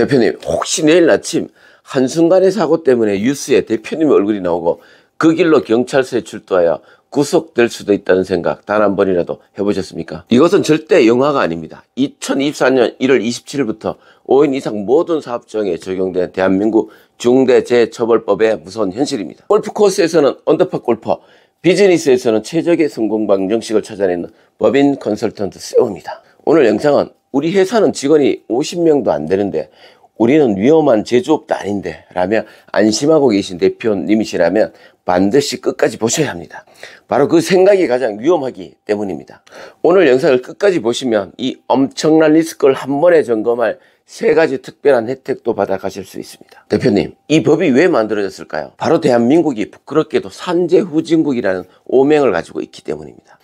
대표님, 혹시 내일 아침 한순간의 사고 때문에 뉴스에 대표님의 얼굴이 나오고 그 길로 경찰서에 출두하여 구속될 수도 있다는 생각 단 한 번이라도 해보셨습니까? 이것은 절대 영화가 아닙니다. 2024년 1월 27일부터 5인 이상 모든 사업장에 적용된 대한민국 중대재해처벌법의 무서운 현실입니다. 골프코스에서는 언더파 골퍼, 비즈니스에서는 최적의 성공 방정식을 찾아내는 법인 컨설턴트 세우입니다. 오늘 영상은 우리 회사는 직원이 50명도 안 되는데 우리는 위험한 제조업도 아닌데 라며 안심하고 계신 대표님이시라면 반드시 끝까지 보셔야 합니다. 바로 그 생각이 가장 위험하기 때문입니다. 오늘 영상을 끝까지 보시면 이 엄청난 리스크를 한 번에 점검할 3가지 특별한 혜택도 받아 가실 수 있습니다. 대표님, 이 법이 왜 만들어졌을까요? 바로 대한민국이 부끄럽게도 산재후진국이라는 오명을 가지고 있기 때문입니다.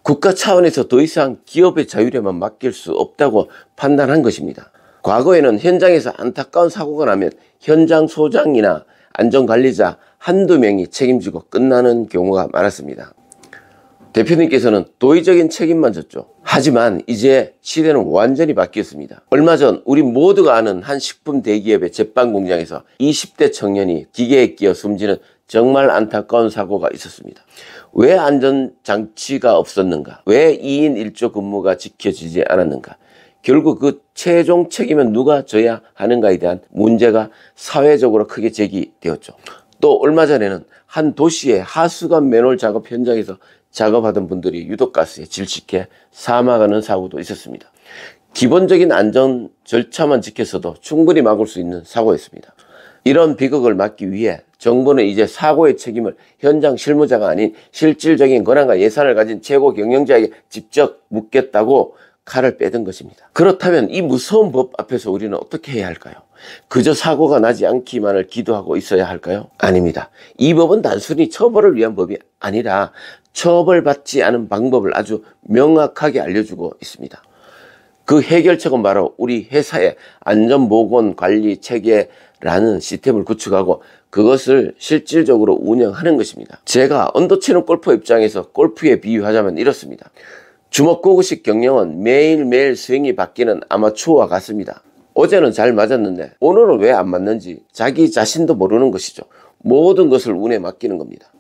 국가 차원에서 더 이상 기업의 자율에만 맡길 수 없다고 판단한 것입니다. 과거에는 현장에서 안타까운 사고가 나면 현장 소장이나 안전관리자 한두 명이 책임지고 끝나는 경우가 많았습니다. 대표님께서는 도의적인 책임만 졌죠. 하지만 이제 시대는 완전히 바뀌었습니다. 얼마 전 우리 모두가 아는 한 식품 대기업의 제빵 공장에서 20대 청년이 기계에 끼어 숨지는 정말 안타까운 사고가 있었습니다. 왜 안전장치가 없었는가? 왜 2인 1조 근무가 지켜지지 않았는가? 결국 그 최종 책임은 누가 져야 하는가에 대한 문제가 사회적으로 크게 제기되었죠. 또 얼마 전에는 한 도시의 하수관 맨홀 작업 현장에서 작업하던 분들이 유독가스에 질식해 사망하는 사고도 있었습니다. 기본적인 안전 절차만 지켰어도 충분히 막을 수 있는 사고였습니다. 이런 비극을 막기 위해 정부는 이제 사고의 책임을 현장 실무자가 아닌 실질적인 권한과 예산을 가진 최고 경영자에게 직접 묻겠다고 칼을 빼든 것입니다. 그렇다면 이 무서운 법 앞에서 우리는 어떻게 해야 할까요? 그저 사고가 나지 않기만을 기도하고 있어야 할까요? 아닙니다. 이 법은 단순히 처벌을 위한 법이 아니라 처벌받지 않은 방법을 아주 명확하게 알려주고 있습니다. 그 해결책은 바로 우리 회사의 안전보건관리 체계라는 시스템을 구축하고 그것을 실질적으로 운영하는 것입니다. 제가 언더 치는 골퍼 입장에서 골프에 비유하자면 이렇습니다. 주먹구구식 경영은 매일매일 스윙이 바뀌는 아마추어와 같습니다. 어제는 잘 맞았는데 오늘은 왜 안 맞는지 자기 자신도 모르는 것이죠. 모든 것을 운에 맡기는 겁니다.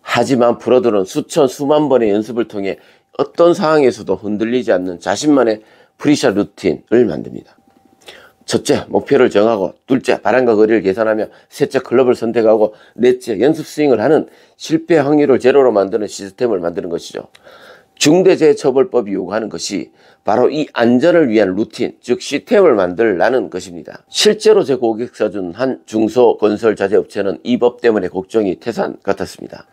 하지만 프로들은 수천 수만 번의 연습을 통해 어떤 상황에서도 흔들리지 않는 자신만의 프리샷 루틴을 만듭니다. 첫째, 목표를 정하고, 둘째, 바람과 거리를 계산하며, 셋째, 클럽을 선택하고, 넷째, 연습 스윙을 하는 실패 확률을 제로로 만드는 시스템을 만드는 것이죠. 중대재해처벌법이 요구하는 것이 바로 이 안전을 위한 루틴, 즉 시스템을 만들라는 것입니다. 실제로 제 고객사 중 한 중소건설자재업체는 이 법 때문에 걱정이 태산 같았습니다.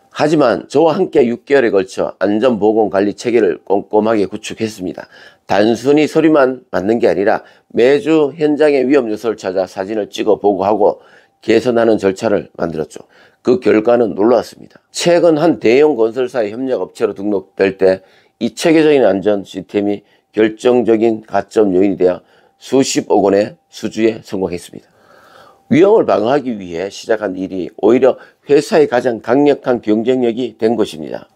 하지만 저와 함께 6개월에 걸쳐 안전보건관리 체계를 꼼꼼하게 구축했습니다. 단순히 서류만 맞는 게 아니라 매주 현장의 위험 요소를 찾아 사진을 찍어 보고하고 개선하는 절차를 만들었죠. 그 결과는 놀라웠습니다. 최근 한 대형 건설사의 협력업체로 등록될 때 이 체계적인 안전 시스템이 결정적인 가점 요인이 되어 수십억 원의 수주에 성공했습니다. 위험을 방어하기 위해 시작한 일이 오히려 회사의 가장 강력한 경쟁력이 된 것입니다.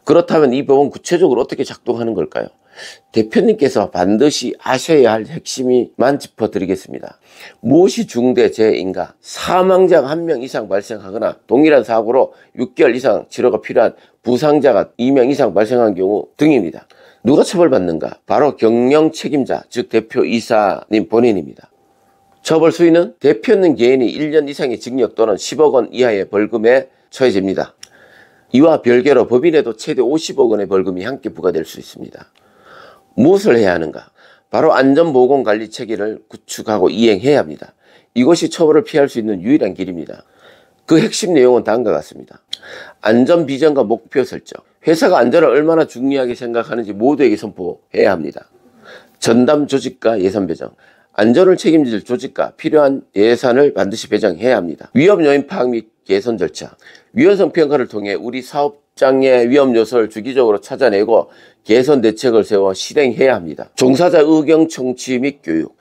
그렇다면 이 법은 구체적으로 어떻게 작동하는 걸까요? 대표님께서 반드시 아셔야 할 핵심만 짚어드리겠습니다. 무엇이 중대재해인가? 사망자가 1명 이상 발생하거나 동일한 사고로 6개월 이상 치료가 필요한 부상자가 2명 이상 발생한 경우 등입니다. 누가 처벌받는가? 바로 경영 책임자, 즉 대표이사님 본인입니다. 처벌 수위는 대표님 개인이 1년 이상의 징역 또는 10억 원 이하의 벌금에 처해집니다. 이와 별개로 법인에도 최대 50억 원의 벌금이 함께 부과될 수 있습니다. 무엇을 해야 하는가? 바로 안전보건관리 체계를 구축하고 이행해야 합니다. 이것이 처벌을 피할 수 있는 유일한 길입니다. 그 핵심 내용은 다음과 같습니다. 안전 비전과 목표 설정. 회사가 안전을 얼마나 중요하게 생각하는지 모두에게 선포해야 합니다. 전담 조직과 예산 배정. 안전을 책임질 조직과 필요한 예산을 반드시 배정해야 합니다. 위험 요인 파악 및 개선 절차. 위험성 평가를 통해 우리 사업장의 위험 요소를 주기적으로 찾아내고 개선 대책을 세워 실행해야 합니다. 종사자 의견 청취 및 교육.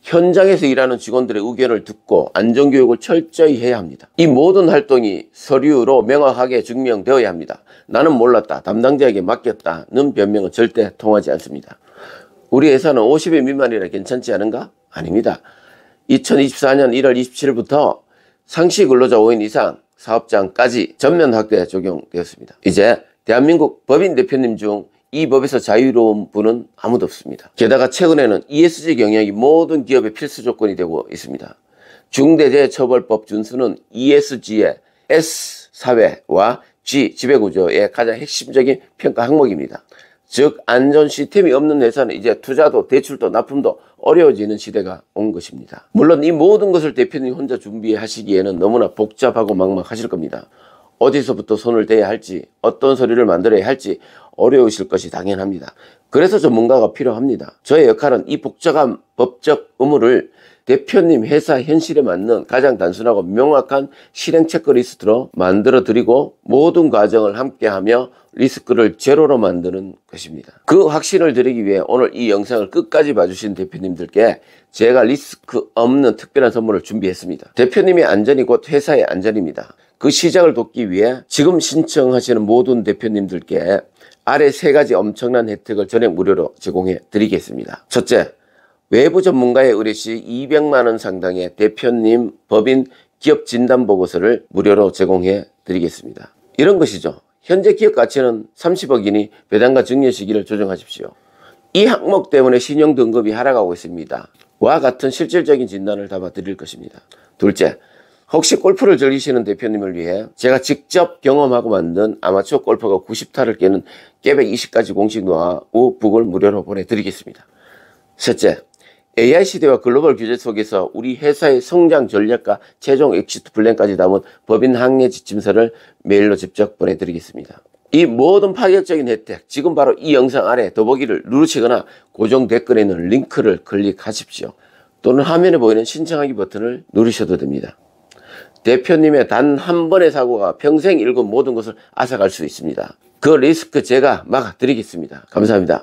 현장에서 일하는 직원들의 의견을 듣고 안전교육을 철저히 해야 합니다. 이 모든 활동이 서류로 명확하게 증명되어야 합니다. 나는 몰랐다, 담당자에게 맡겼다는 변명은 절대 통하지 않습니다. 우리 회사는 50인 미만이라 괜찮지 않은가? 아닙니다. 2024년 1월 27일부터 상시 근로자 5인 이상 사업장까지 전면 확대 적용되었습니다. 이제 대한민국 법인 대표님 중 이 법에서 자유로운 분은 아무도 없습니다. 게다가 최근에는 ESG 경영이 모든 기업의 필수 조건이 되고 있습니다. 중대재해처벌법 준수는 ESG의 S, 사회와 G, 지배구조의 가장 핵심적인 평가 항목입니다. 즉 안전 시스템이 없는 회사는 이제 투자도 대출도 납품도 어려워지는 시대가 온 것입니다. 물론 이 모든 것을 대표님 혼자 준비하시기에는 너무나 복잡하고 막막하실 겁니다. 어디서부터 손을 대야 할지, 어떤 서류를 만들어야 할지 어려우실 것이 당연합니다. 그래서 전문가가 필요합니다. 저의 역할은 이 복잡한 법적 의무를 대표님 회사 현실에 맞는 가장 단순하고 명확한 실행 체크리스트로 만들어 드리고 모든 과정을 함께하며 리스크를 제로로 만드는 것입니다. 그 확신을 드리기 위해 오늘 이 영상을 끝까지 봐주신 대표님들께 제가 리스크 없는 특별한 선물을 준비했습니다. 대표님의 안전이 곧 회사의 안전입니다. 그 시작을 돕기 위해 지금 신청하시는 모든 대표님들께 아래 3가지 엄청난 혜택을 전액 무료로 제공해 드리겠습니다. 첫째, 외부 전문가의 의뢰 시 200만 원 상당의 대표님 법인 기업 진단 보고서를 무료로 제공해 드리겠습니다. 이런 것이죠. 현재 기업 가치는 30억이니 배당과 증여 시기를 조정하십시오. 이 항목 때문에 신용 등급이 하락하고 있습니다. 와 같은 실질적인 진단을 담아 드릴 것입니다. 둘째, 혹시 골프를 즐기시는 대표님을 위해 제가 직접 경험하고 만든 아마추어 골퍼가 90타를 깨는 깨백 20가지 공식 노하우 북을 무료로 보내드리겠습니다. 셋째, AI 시대와 글로벌 규제 속에서 우리 회사의 성장 전략과 최종 엑시트 플랜까지 담은 법인 항해 지침서를 메일로 직접 보내드리겠습니다. 이 모든 파격적인 혜택, 지금 바로 이 영상 아래 더보기를 누르시거나 고정 댓글에 있는 링크를 클릭하십시오. 또는 화면에 보이는 신청하기 버튼을 누르셔도 됩니다. 대표님의 단 한 번의 사고가 평생 잃은 모든 것을 앗아갈 수 있습니다. 그 리스크 제가 막아드리겠습니다. 감사합니다.